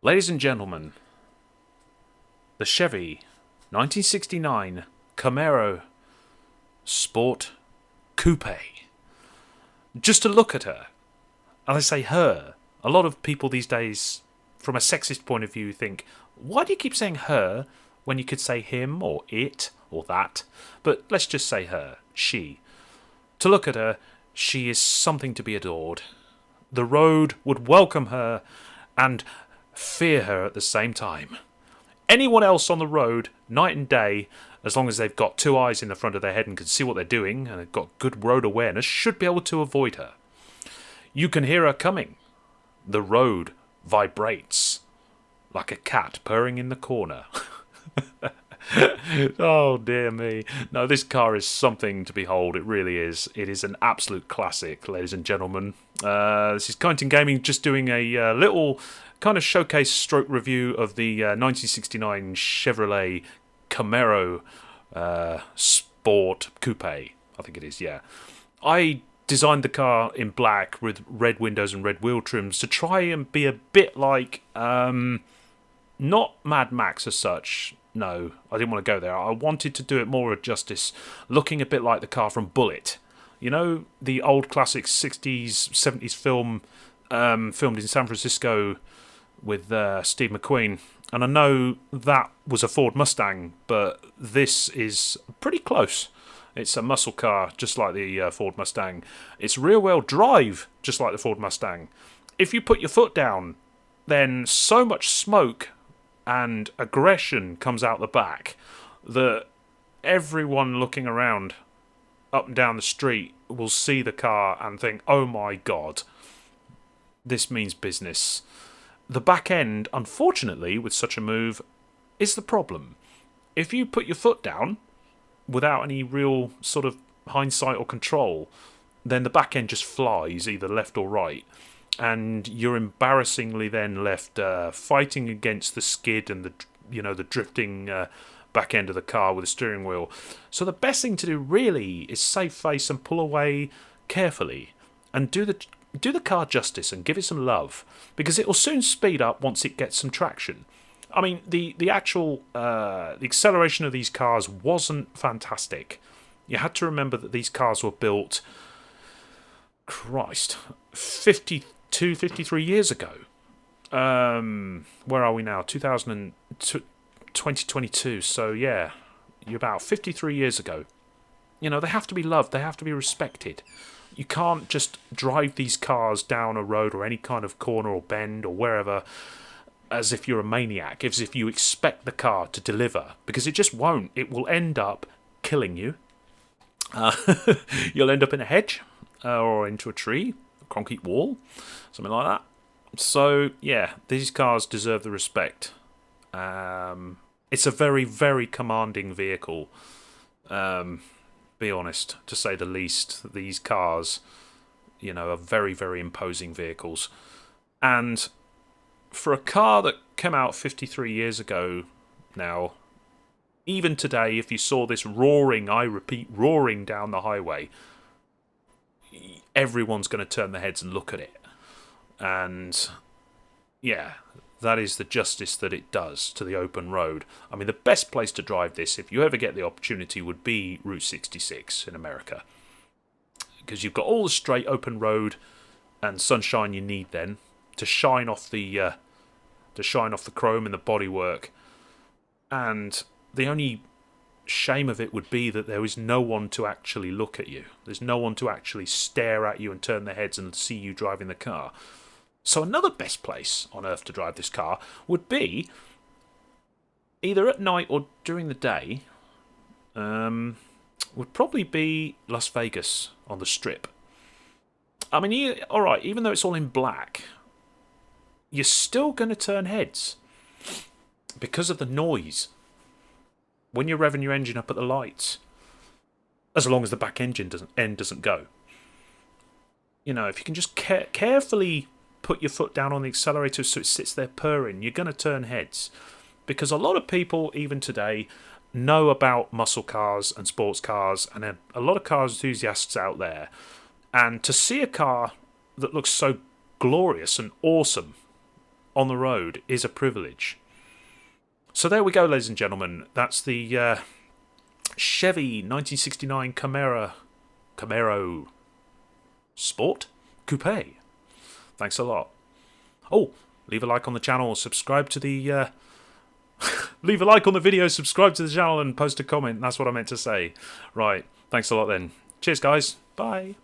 Ladies and gentlemen, the Chevy 1969 Camaro Sport Coupe. Just to look at her, and I say her, a lot of people these days, from a sexist point of view, think, why do you keep saying her when you could say him or it or that? But let's just say her, she. To look at her, she is something to be adored. The road would welcome her and fear her at the same time. Anyone else on the road, night and day, as long as they've got two eyes in the front of their head and can see what they're doing and have got good road awareness, should be able to avoid her. You can hear her coming. The road vibrates like a cat purring in the corner. Oh, dear me. No, this car is something to behold. It really is. It is an absolute classic, ladies and gentlemen. This is Kyneton Gaming just doing a little kind of showcase stroke review of the 1969 Chevrolet Camaro Sport Coupe. I think it is, yeah. I designed the car in black with red windows and red wheel trims to try and be a bit like, not Mad Max as such. No, I didn't want to go there. I wanted to do it more justice, looking a bit like the car from Bullitt. You know, the old classic 60s, 70s film filmed in San Francisco with Steve McQueen. And I know that was a Ford Mustang, but this is pretty close. It's a muscle car, just like the Ford Mustang. It's rear-wheel drive, just like the Ford Mustang. If you put your foot down, then so much smoke and aggression comes out the back that everyone looking around up and down the street will see the car and think, oh my god, this means business. The back end, unfortunately, with such a move, is the problem. If you put your foot down without any real sort of hindsight or control, then the back end just flies either left or right. And you're embarrassingly then left fighting against the skid and the drifting back end of the car with the steering wheel. So the best thing to do really is save face and pull away carefully and do the car justice and give it some love, because it will soon speed up once it gets some traction. I mean, the actual the acceleration of these cars wasn't fantastic. You had to remember that these cars were built, 53 years ago. Where are we now? 2022. So yeah, you're about 53 years ago. You know, they have to be loved. They have to be respected. You can't just drive these cars down a road or any kind of corner or bend or wherever as if you're a maniac, as if you expect the car to deliver, because it just won't. It will end up killing you. You'll end up in a hedge or into a tree, a concrete wall, something like that. So, yeah, these cars deserve the respect. It's a very, very commanding vehicle. Be honest, to say the least. These cars, are very, very imposing vehicles. And for a car that came out 53 years ago now, even today, if you saw this roaring, I repeat, roaring down the highway, everyone's going to turn their heads and look at it. And yeah, that is the justice that it does to the open road. I mean, the best place to drive this, if you ever get the opportunity, would be Route 66 in America, because you've got all the straight open road and sunshine you need then to shine off the chrome and the bodywork. And the only shame of it would be that there is no one to actually look at you. There's no one to actually stare at you and turn their heads and see you driving the car. So another best place on earth to drive this car would be either at night or during the day. Would probably be Las Vegas on the Strip. I mean, alright, even though it's all in black, you're still going to turn heads because of the noise when you're revving your engine up at the lights, as long as the back engine doesn't go. If you can just carefully put your foot down on the accelerator so it sits there purring, you're going to turn heads. Because a lot of people, even today, know about muscle cars and sports cars, and a lot of car enthusiasts out there. And to see a car that looks so glorious and awesome on the road is a privilege. So there we go, ladies and gentlemen. That's the Chevy 1969 Camaro Sport Coupe. Thanks a lot. Oh, leave a like on the channel, subscribe to the... leave a like on the video, subscribe to the channel, and post a comment. That's what I meant to say. Right, thanks a lot then. Cheers, guys. Bye.